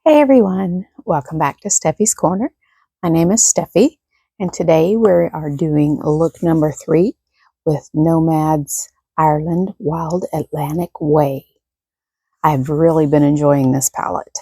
Hey everyone, welcome back to Steffi's Corner. My name is Steffi, and today we are doing look number 3 with Nomad's Ireland Wild Atlantic Way. I've really been enjoying this palette.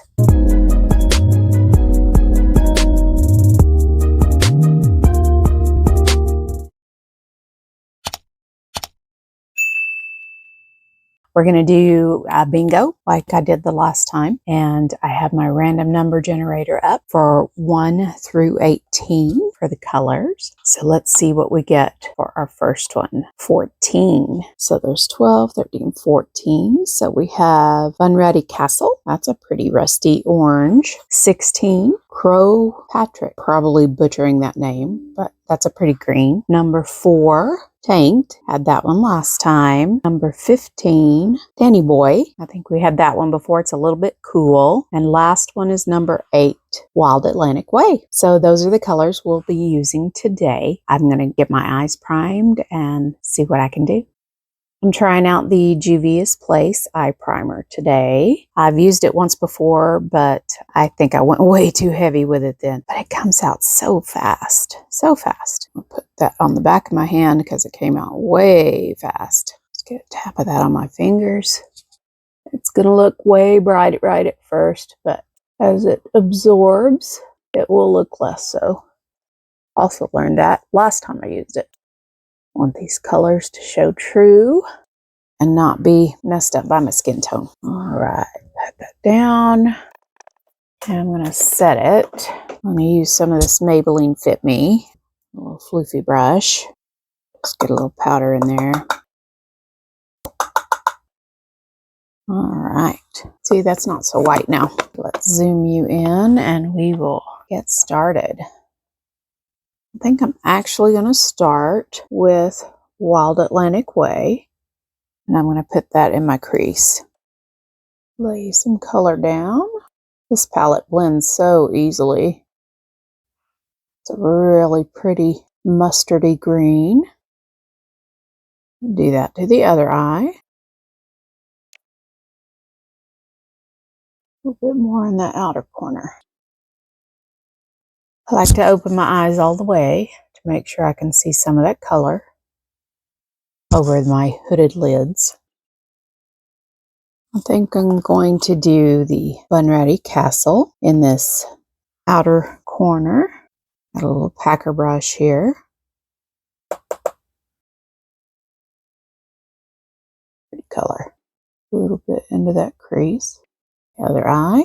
We're going to do a bingo like I did the last time, and I have my random number generator up for 1 through 18 for the colors. So let's see what we get for our first one. 14. So there's 12, 13, 14. So we have Bunratty Castle. That's a pretty rusty orange. 16. Crow Patrick. Probably butchering that name, but that's a pretty green. Number 4. Tanked, had that one last time. Number 15, Danny Boy. I think we had that one before. It's a little bit cool. And last one is number 8, Wild Atlantic Way. So those are the colors we'll be using today. I'm going to get my eyes primed and see what I can do. I'm trying out the Juvia's Place eye primer today. I've used it once before, but I think I went way too heavy with it then. But it comes out so fast, so fast. I'll put that on the back of my hand because it came out way fast. Let's get a tap of that on my fingers. It's going to look way bright right at first, but as it absorbs, it will look less so. Also learned that last time I used it. I want these colors to show true and not be messed up by my skin tone. All right, pat that down. And I'm going to set it. I'm going to use some of this Maybelline Fit Me, a little floofy brush. Just get a little powder in there. All right. See, that's not so white now. Let's zoom you in and we will get started. I think I'm actually going to start with Wild Atlantic Way. And I'm going to put that in my crease. Lay some color down. This palette blends so easily. It's a really pretty mustardy green. Do that to the other eye. A little bit more in the outer corner. I like to open my eyes all the way to make sure I can see some of that color over my hooded lids. I think I'm going to do the Bunratty Castle in this outer corner. Got a little packer brush here. Pretty color. A little bit into that crease. The other eye.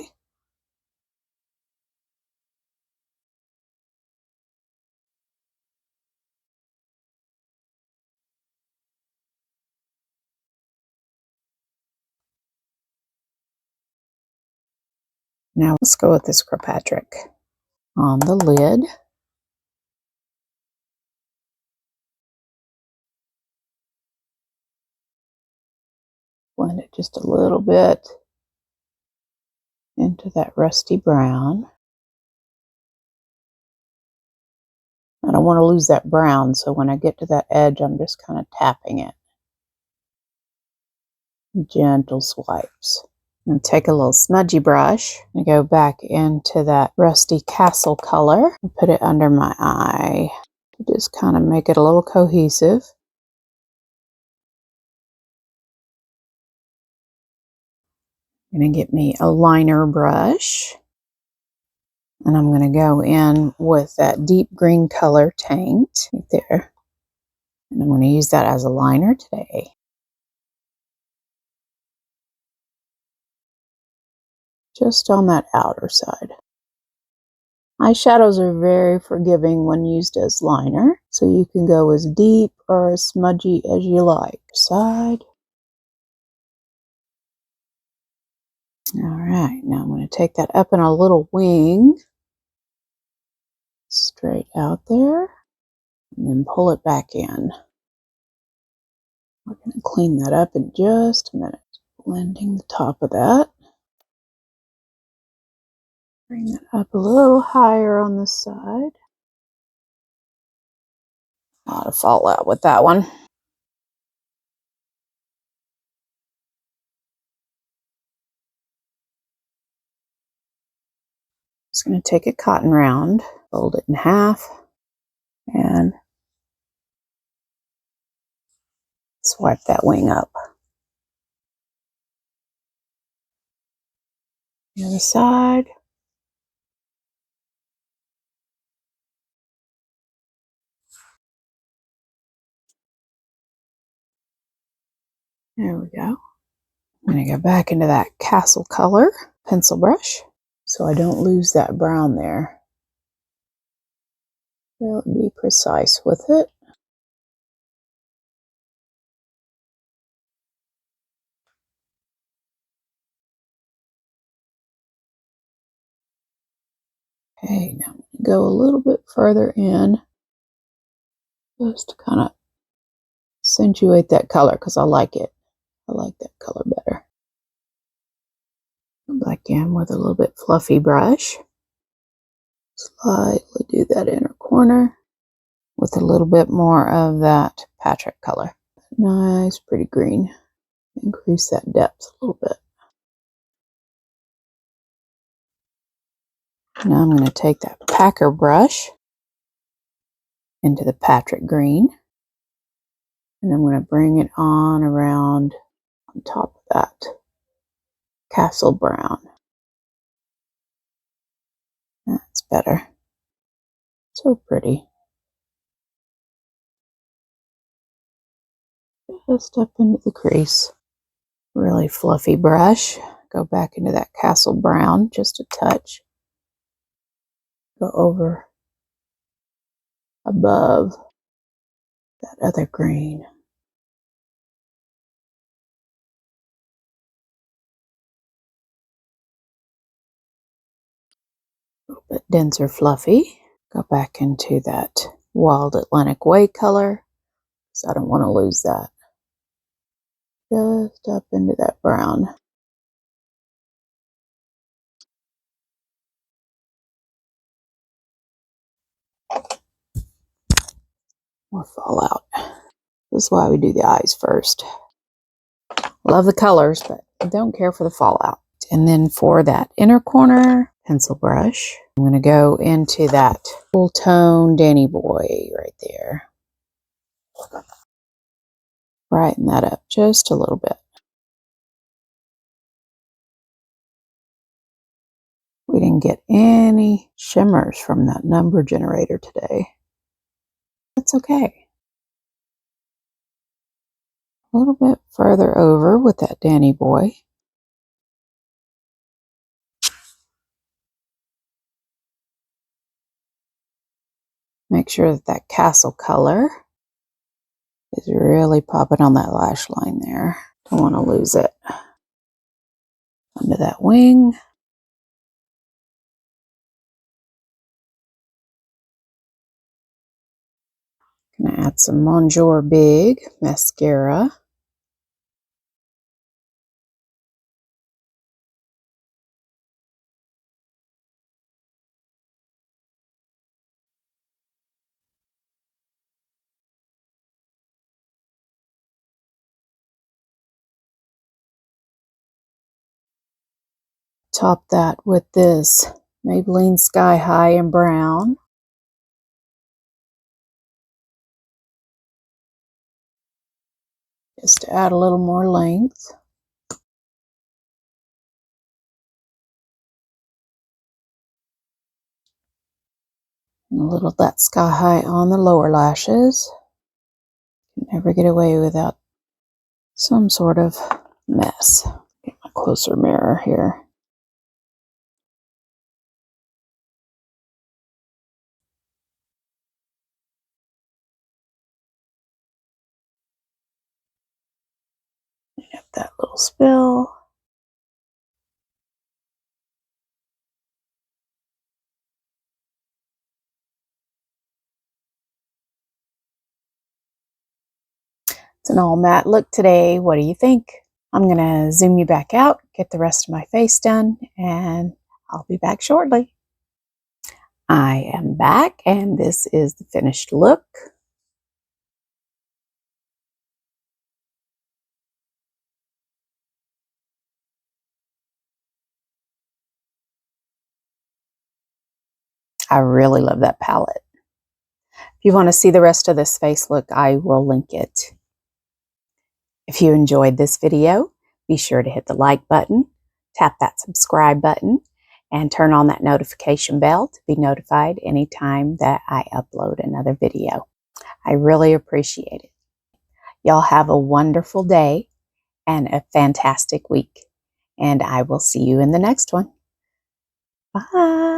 Now let's go with this Crow Patrick on the lid. Blend it just a little bit into that rusty brown. I don't want to lose that brown, so when I get to that edge, I'm just kind of tapping it. Gentle swipes. And take a little smudgy brush and go back into that rusty castle color and put it under my eye. Just kind of make it a little cohesive. I'm going to get me a liner brush. And I'm going to go in with that deep green color Tanked right there. And I'm going to use that as a liner today. Just on that outer side. Eyeshadows are very forgiving when used as liner, so you can go as deep or as smudgy as you like. Side. All right, now I'm going to take that up in a little wing, straight out there, and then pull it back in. We're going to clean that up in just a minute. Blending the top of that. Bring that up a little higher on the side. A lot of fallout with that one. Just going to take a cotton round, fold it in half, and swipe that wing up. The other side. There we go. I'm going to go back into that castle color pencil brush so I don't lose that brown there. Really be precise with it. Okay, now I'm going to go a little bit further in just to kind of accentuate that color because I like it. I like that color better. Go back in with a little bit fluffy brush. Slightly do that inner corner with a little bit more of that Patrick color. Nice, pretty green. Increase that depth a little bit. Now I'm going to take that packer brush into the Patrick green, and I'm going to bring it on around on top of that castle brown. That's better. So pretty. Just up into the crease. Really fluffy brush. Go back into that castle brown just a touch. Go over above that other green. A little bit denser fluffy. Go back into that Wild Atlantic Way color, because I don't want to lose that. Just up into that brown. More fallout. This is why we do the eyes first. Love the colors, but I don't care for the fallout. And then for that inner corner pencil brush, I'm going to go into that full tone Danny Boy right there. Brighten that up just a little bit. We didn't get any shimmers from that number generator today. That's okay. A little bit further over with that Danny Boy. Make sure that that castle color is really popping on that lash line there. Don't want to lose it. Under that wing. Gonna add some Monjour Big mascara. Top that with this Maybelline Sky High in brown. Just to add a little more length. And a little of that Sky High on the lower lashes. Never get away without some sort of mess. Get my closer mirror here. Get that little spill. It's an all matte look today. What do you think? I'm going to zoom you back out, get the rest of my face done, and I'll be back shortly. I am back, and this is the finished look. I really love that palette. If you want to see the rest of this face look, I will link it. If you enjoyed this video, be sure to hit the like button, tap that subscribe button, and turn on that notification bell to be notified anytime that I upload another video. I really appreciate it. Y'all have a wonderful day and a fantastic week, and I will see you in the next one. Bye.